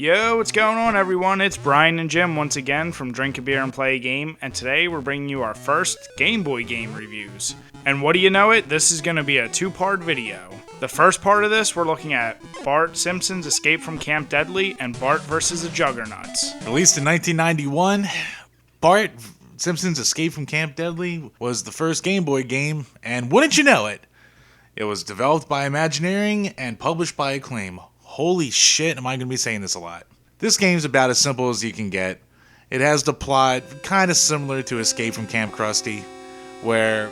Yo, what's going on everyone? It's Brian and Jim once again from DrinkABeerandPlayAGame, and today we're bringing you our first Game Boy game reviews. And what do you know it? This is going to be a two-part video. The first part of this, we're looking at Bart Simpson's Escape from Camp Deadly and Bart vs. the Juggernauts. Released in 1991, Bart Simpson's Escape from Camp Deadly was the first Game Boy game, and wouldn't you know it, it was developed by Imagineering and published by Acclaim. Holy shit, am I going to be saying this a lot. This game's about as simple as you can get. It has the plot kind of similar to Escape from Camp Krusty, where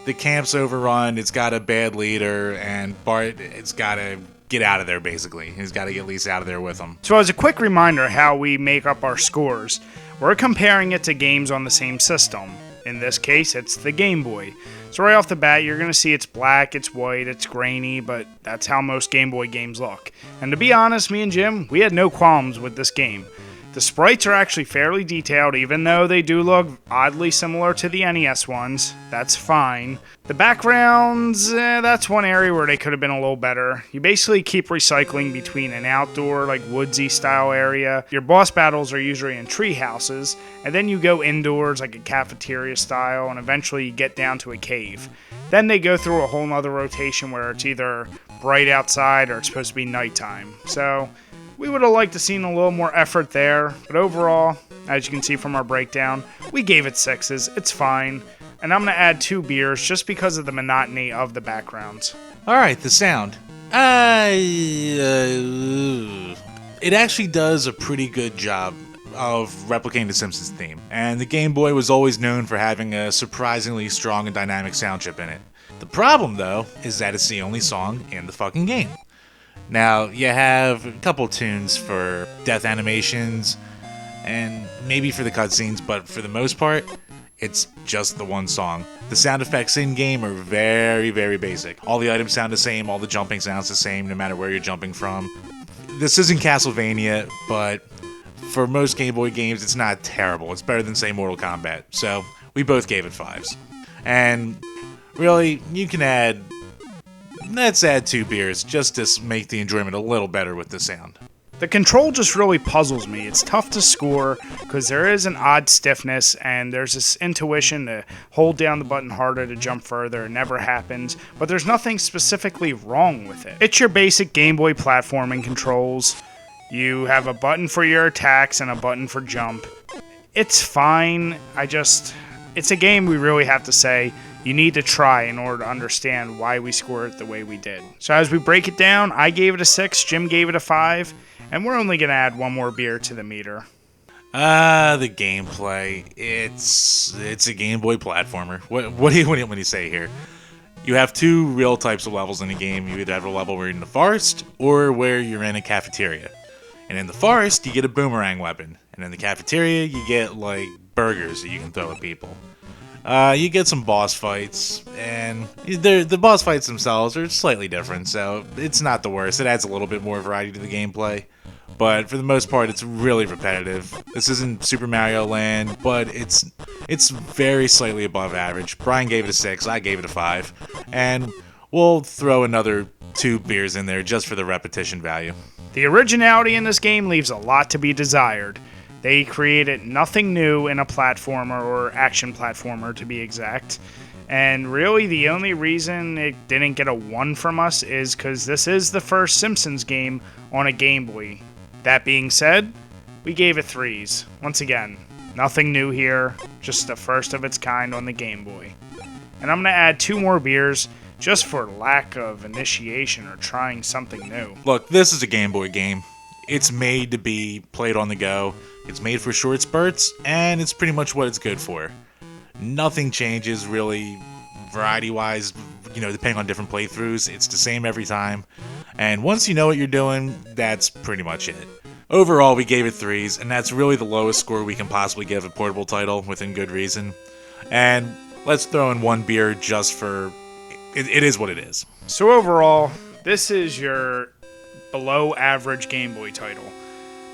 the camp's overrun, it's got a bad leader, and Bart, it's got to get out of there, basically. He's got to get Lisa out of there with him. So as a quick reminder how we make up our scores, we're comparing it to games on the same system. In this case, it's the Game Boy. So right off the bat, you're going to see it's black, it's white, it's grainy, but that's how most Game Boy games look. And to be honest, me and Jim, we had no qualms with this game. The sprites are actually fairly detailed, even though they do look oddly similar to the NES ones. That's fine. The backgrounds, that's one area where they could have been a little better. You basically keep recycling between an outdoor, like woodsy style area. Your boss battles are usually in tree houses, and then you go indoors like a cafeteria style, and eventually you get down to a cave. Then they go through a whole nother rotation where it's either bright outside or it's supposed to be nighttime. So we would have liked to seen a little more effort there, but overall, as you can see from our breakdown, we gave it 6s. It's fine. And I'm going to add 2 beers just because of the monotony of the backgrounds. Alright, the sound. It actually does a pretty good job of replicating the Simpsons theme, and the Game Boy was always known for having a surprisingly strong and dynamic sound chip in it. The problem, though, is that it's the only song in the fucking game. Now, you have a couple tunes for death animations, and maybe for the cutscenes, but for the most part, it's just the one song. The sound effects in-game are very, very basic. All the items sound the same, all the jumping sounds the same, no matter where you're jumping from. This isn't Castlevania, but for most Game Boy games, it's not terrible. It's better than, say, Mortal Kombat. So, we both gave it 5s. And, really, you can add... Let's add 2 beers, just to make the enjoyment a little better with the sound. The control just really puzzles me. It's tough to score because there is an odd stiffness and there's this intuition to hold down the button harder to jump further. It never happens, but there's nothing specifically wrong with it. It's your basic Game Boy platforming controls. You have a button for your attacks and a button for jump. It's fine. It's a game we really have to say you need to try in order to understand why we score it the way we did. So as we break it down, I gave it a 6, Jim gave it a 5, and we're only going to add 1 more beer to the meter. The gameplay. It's a Game Boy platformer. What do you say here? You have 2 real types of levels in a game. You either have a level where you're in the forest, or where you're in a cafeteria. And in the forest, you get a boomerang weapon. And in the cafeteria, you get, like, burgers that you can throw at people. You get some boss fights, and the boss fights themselves are slightly different, so it's not the worst. It adds a little bit more variety to the gameplay, but for the most part, it's really repetitive. This isn't Super Mario Land, but it's very slightly above average. Brian gave it a 6, I gave it a 5, and we'll throw another 2 beers in there just for the repetition value. The originality in this game leaves a lot to be desired. They created nothing new in a platformer, or action platformer to be exact. And really the only reason it didn't get a 1 from us is because this is the first Simpsons game on a Game Boy. That being said, we gave it 3s. Once again, nothing new here, just the first of its kind on the Game Boy. And I'm going to add 2 more beers just for lack of initiation or trying something new. Look, this is a Game Boy game. It's made to be played on the go. It's made for short spurts, and it's pretty much what it's good for. Nothing changes, really, variety-wise, depending on different playthroughs. It's the same every time. And once you know what you're doing, that's pretty much it. Overall, we gave it 3s, and that's really the lowest score we can possibly give a portable title, within good reason. And let's throw in 1 beer just for... It is what it is. So overall, this is your below-average Game Boy title.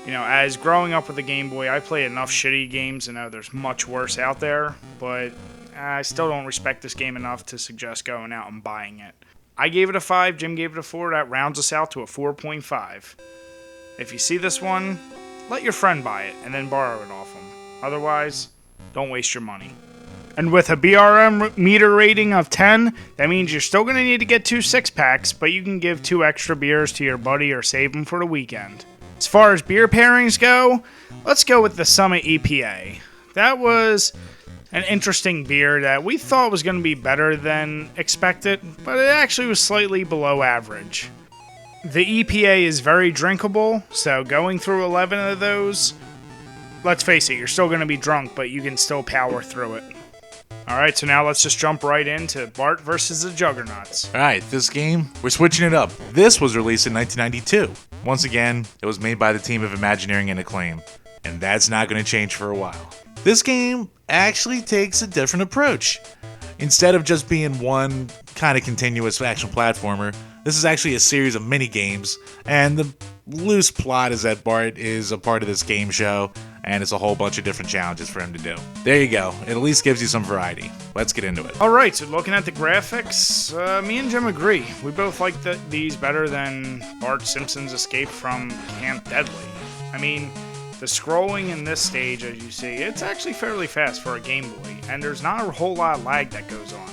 As growing up with a Game Boy, I played enough shitty games to know there's much worse out there, but I still don't respect this game enough to suggest going out and buying it. I gave it a 5, Jim gave it a 4, that rounds us out to a 4.5. If you see this one, let your friend buy it and then borrow it off them. Otherwise, don't waste your money. And with a BRM meter rating of 10, that means you're still going to need to get 2 6-packs, but you can give 2 extra beers to your buddy or save them for the weekend. As far as beer pairings go, let's go with the Summit EPA. That was an interesting beer that we thought was going to be better than expected, but it actually was slightly below average. The EPA is very drinkable, so going through 11 of those, let's face it, you're still going to be drunk, but you can still power through it. Alright, so now let's just jump right into Bart versus the Juggernauts. Alright, this game, we're switching it up. This was released in 1992. Once again, it was made by the team of Imagineering and Acclaim, and that's not going to change for a while. This game actually takes a different approach. Instead of just being one kind of continuous action platformer, this is actually a series of mini games, and the loose plot is that Bart is a part of this game show, and it's a whole bunch of different challenges for him to do. There you go. It at least gives you some variety. Let's get into it. Alright, so looking at the graphics, me and Jim agree. We both like these better than Bart Simpson's escape from Camp Deadly. I mean, the scrolling in this stage, as you see, it's actually fairly fast for a Game Boy, and there's not a whole lot of lag that goes on.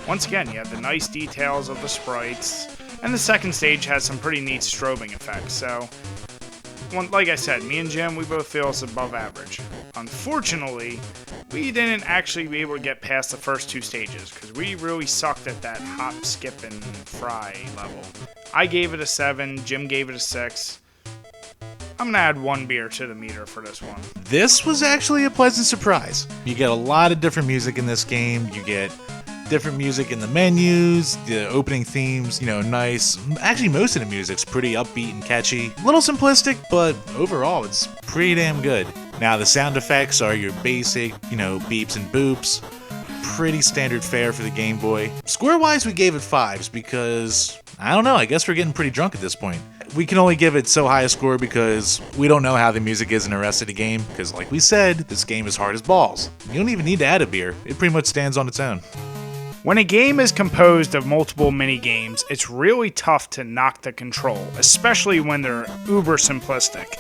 Once again, you have the nice details of the sprites, and the second stage has some pretty neat strobing effects, so like I said, me and Jim, we both feel it's above average. Unfortunately, we didn't actually be able to get past the first 2 stages, because we really sucked at that hop, skip, and fry level. I gave it a 7, Jim gave it a 6. I'm going to add 1 beer to the meter for this one. This was actually a pleasant surprise. You get a lot of different music in this game. You get different music in the menus, the opening themes, nice. Actually, most of the music's pretty upbeat and catchy. A little simplistic, but overall, it's pretty damn good. Now, the sound effects are your basic, beeps and boops. Pretty standard fare for the Game Boy. Score-wise, we gave it 5s because, I don't know, I guess we're getting pretty drunk at this point. We can only give it so high a score because we don't know how the music is in the rest of the game, because like we said, this game is hard as balls. You don't even need to add a beer. It pretty much stands on its own. When a game is composed of multiple mini-games, it's really tough to knock the control, especially when they're uber simplistic.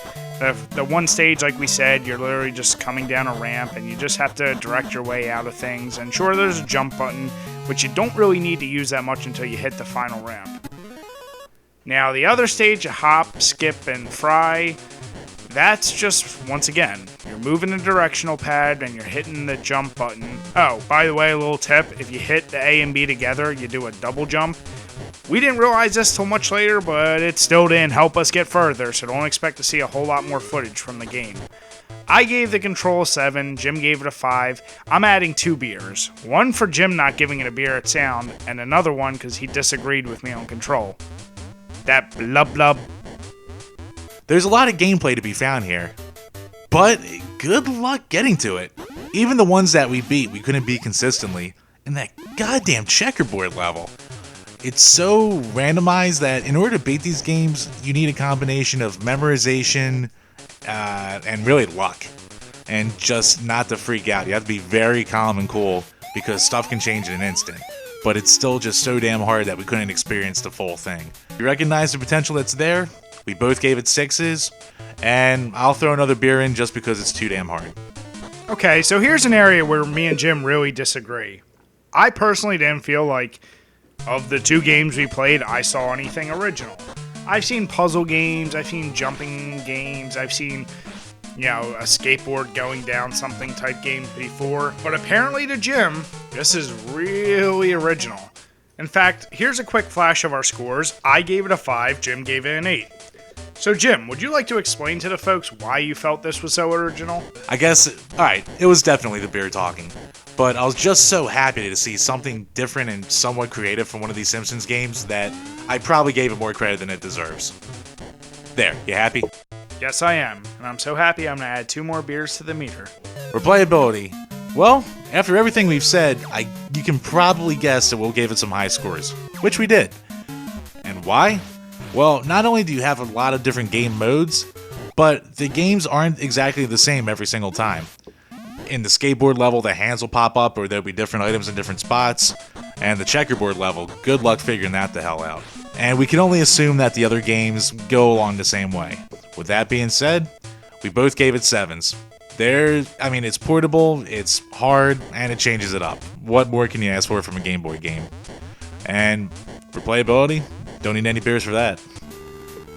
The one stage, like we said, you're literally just coming down a ramp and you just have to direct your way out of things, and sure, there's a jump button, which you don't really need to use that much until you hit the final ramp. Now, the other stage, a hop, skip, and fry, that's just, once again, you're moving the directional pad and you're hitting the jump button. Oh, by the way, a little tip, if you hit the A and B together, you do a double jump. We didn't realize this till much later, but it still didn't help us get further, so don't expect to see a whole lot more footage from the game. I gave the Control a 7, Jim gave it a 5. I'm adding 2 beers. One for Jim not giving it a beer at sound, and another one because he disagreed with me on Control. That blub blub. There's a lot of gameplay to be found here, but good luck getting to it. Even the ones that we beat, we couldn't beat consistently, and that goddamn checkerboard level. It's so randomized that in order to beat these games, you need a combination of memorization and really luck, and just not to freak out. You have to be very calm and cool because stuff can change in an instant. But it's still just so damn hard that we couldn't experience the full thing. You recognize the potential that's there. We both gave it 6s, and I'll throw another beer in just because it's too damn hard. Okay, so here's an area where me and Jim really disagree. I personally didn't feel like, of the 2 games we played, I saw anything original. I've seen puzzle games, I've seen jumping games, I've seen, a skateboard going down something type games before, but apparently to Jim, this is really original. In fact, here's a quick flash of our scores. I gave it a 5, Jim gave it an 8. So Jim, would you like to explain to the folks why you felt this was so original? I guess, alright, it was definitely the beer talking. But I was just so happy to see something different and somewhat creative from one of these Simpsons games that I probably gave it more credit than it deserves. There, you happy? Yes, I am, and I'm so happy I'm going to add 2 more beers to the meter. Replayability. Well, after everything we've said, you can probably guess that we'll give it some high scores, which we did. And why? Well, not only do you have a lot of different game modes, but the games aren't exactly the same every single time. In the skateboard level, the hands will pop up or there'll be different items in different spots, and the checkerboard level, good luck figuring that the hell out. And we can only assume that the other games go along the same way. With that being said, we both gave it 7s. It's portable, it's hard, and it changes it up. What more can you ask for from a Game Boy game? And for playability, don't need any beers for that.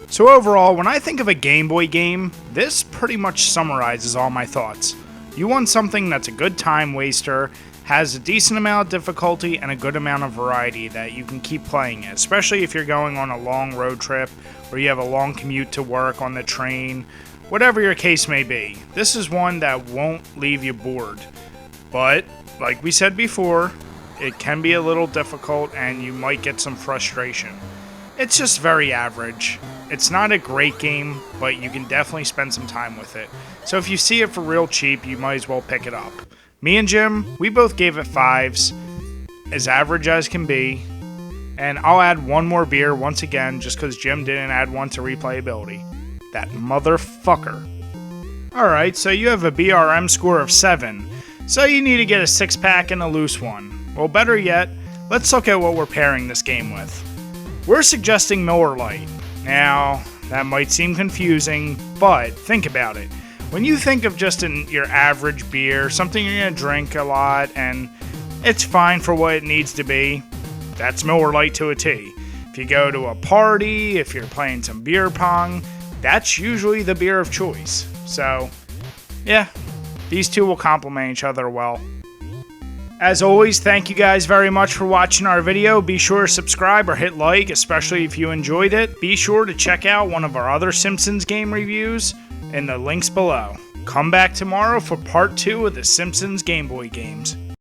So overall, when I think of a Game Boy game, this pretty much summarizes all my thoughts. You want something that's a good time waster, has a decent amount of difficulty, and a good amount of variety that you can keep playing it, especially if you're going on a long road trip, or you have a long commute to work on the train, whatever your case may be. This is one that won't leave you bored. But, like we said before, it can be a little difficult and you might get some frustration. It's just very average. It's not a great game, but you can definitely spend some time with it. So if you see it for real cheap, you might as well pick it up. Me and Jim, we both gave it 5s, as average as can be. And I'll add one more beer once again, just because Jim didn't add one to replayability. That motherfucker. Alright, so you have a BRM score of 7. So you need to get a 6-pack and a loose one. Well, better yet, let's look at what we're pairing this game with. We're suggesting Miller Lite. Now, that might seem confusing, but think about it. When you think of just your average beer, something you're going to drink a lot, and it's fine for what it needs to be, that's Miller Lite to a T. If you go to a party, if you're playing some beer pong, that's usually the beer of choice. So, yeah, these two will complement each other well. As always, thank you guys very much for watching our video. Be sure to subscribe or hit like, especially if you enjoyed it. Be sure to check out one of our other Simpsons game reviews in the links below. Come back tomorrow for part 2 of the Simpsons Game Boy games.